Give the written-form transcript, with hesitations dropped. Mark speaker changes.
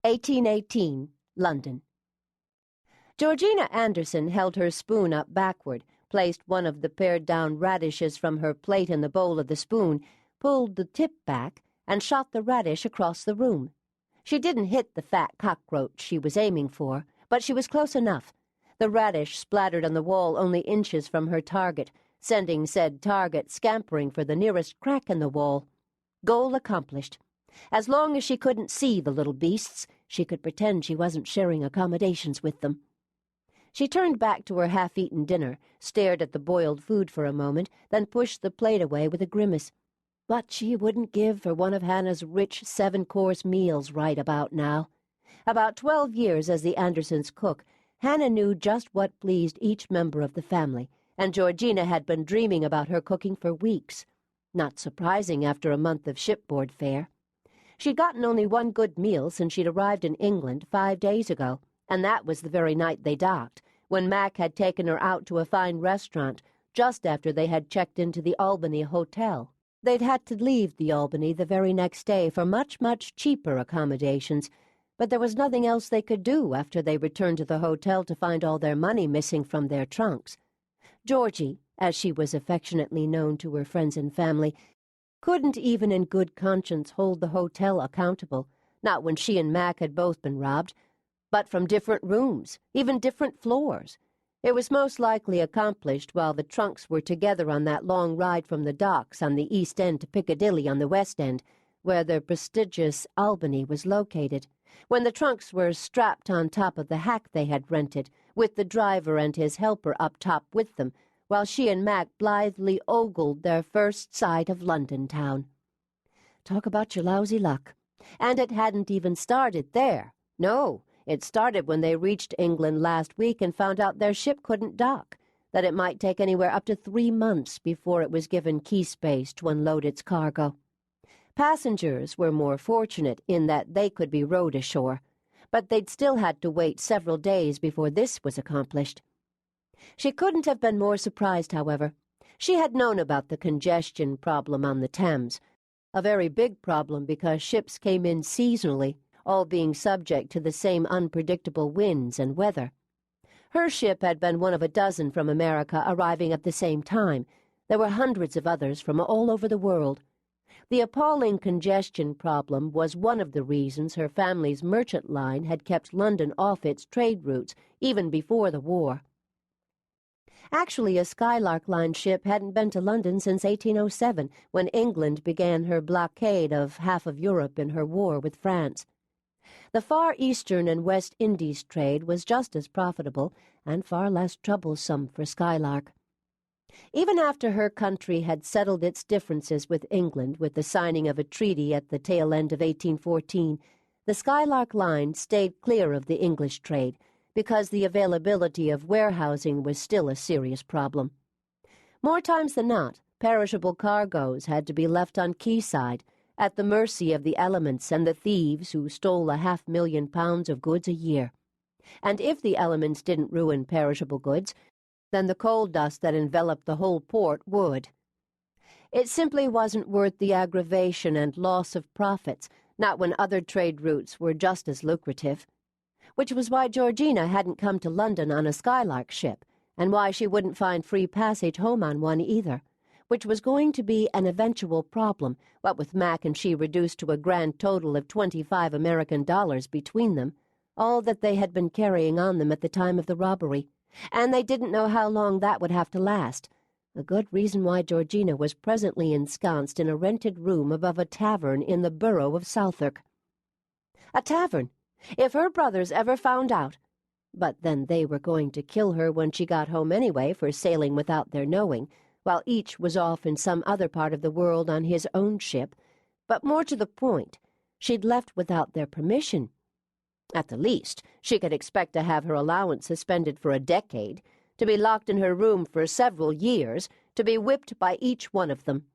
Speaker 1: 1818, London. Georgina Anderson held her spoon up backward, placed one of the pared-down radishes from her plate in the bowl of the spoon, pulled the tip back, and shot the radish across the room. She didn't hit the fat cockroach she was aiming for, but she was close enough. The radish splattered on the wall only inches from her target, sending said target scampering for the nearest crack in the wall. Goal accomplished. As long as she couldn't see the little beasts, she could pretend she wasn't sharing accommodations with them. She turned back to her half-eaten dinner, stared at the boiled food for a moment, then pushed the plate away with a grimace. What she wouldn't give for one of Hannah's rich 7-course meals right about now. About 12 years as the Andersons' cook, Hannah knew just what pleased each member of the family, and Georgina had been dreaming about her cooking for weeks. Not surprising after a month of shipboard fare. She'd gotten only one good meal since she'd arrived in England 5 days ago, and that was the very night they docked, when Mac had taken her out to a fine restaurant just after they had checked into the Albany Hotel. They'd had to leave the Albany the very next day for much, much cheaper accommodations, but there was nothing else they could do after they returned to the hotel to find all their money missing from their trunks. Georgie, as she was affectionately known to her friends and family, couldn't even in good conscience hold the hotel accountable, not when she and Mac had both been robbed, but from different rooms, even different floors. It was most likely accomplished while the trunks were together on that long ride from the docks on the East End to Piccadilly on the West End, where the prestigious Albany was located, when the trunks were strapped on top of the hack they had rented, with the driver and his helper up top with them, while she and Mac blithely ogled their first sight of London town. Talk about your lousy luck. And it hadn't even started there. No, it started when they reached England last week and found out their ship couldn't dock, that it might take anywhere up to 3 months before it was given key space to unload its cargo. Passengers were more fortunate in that they could be rowed ashore, but they'd still had to wait several days before this was accomplished. She couldn't have been more surprised, however. She had known about the congestion problem on the Thames, a very big problem because ships came in seasonally, all being subject to the same unpredictable winds and weather. Her ship had been one of a dozen from America arriving at the same time. There were hundreds of others from all over the world. The appalling congestion problem was one of the reasons her family's merchant line had kept London off its trade routes even before the war. Actually, a Skylark Line ship hadn't been to London since 1807, when England began her blockade of half of Europe in her war with France. The Far Eastern and West Indies trade was just as profitable and far less troublesome for Skylark. Even after her country had settled its differences with England with the signing of a treaty at the tail end of 1814, the Skylark Line stayed clear of the English trade, because the availability of warehousing was still a serious problem. More times than not, perishable cargoes had to be left on quayside, at the mercy of the elements and the thieves who stole 500,000 pounds of goods a year. And if the elements didn't ruin perishable goods, then the coal dust that enveloped the whole port would. It simply wasn't worth the aggravation and loss of profits, not when other trade routes were just as lucrative. Which was why Georgina hadn't come to London on a Skylark ship, and why she wouldn't find free passage home on one either, which was going to be an eventual problem, what with Mac and she reduced to a grand total of $25 American between them, all that they had been carrying on them at the time of the robbery, and they didn't know how long that would have to last, a good reason why Georgina was presently ensconced in a rented room above a tavern in the borough of Southwark. A tavern! If her brothers ever found out, but then they were going to kill her when she got home anyway for sailing without their knowing, while each was off in some other part of the world on his own ship, but more to the point, she'd left without their permission. At the least, she could expect to have her allowance suspended for a decade, to be locked in her room for several years, to be whipped by each one of them,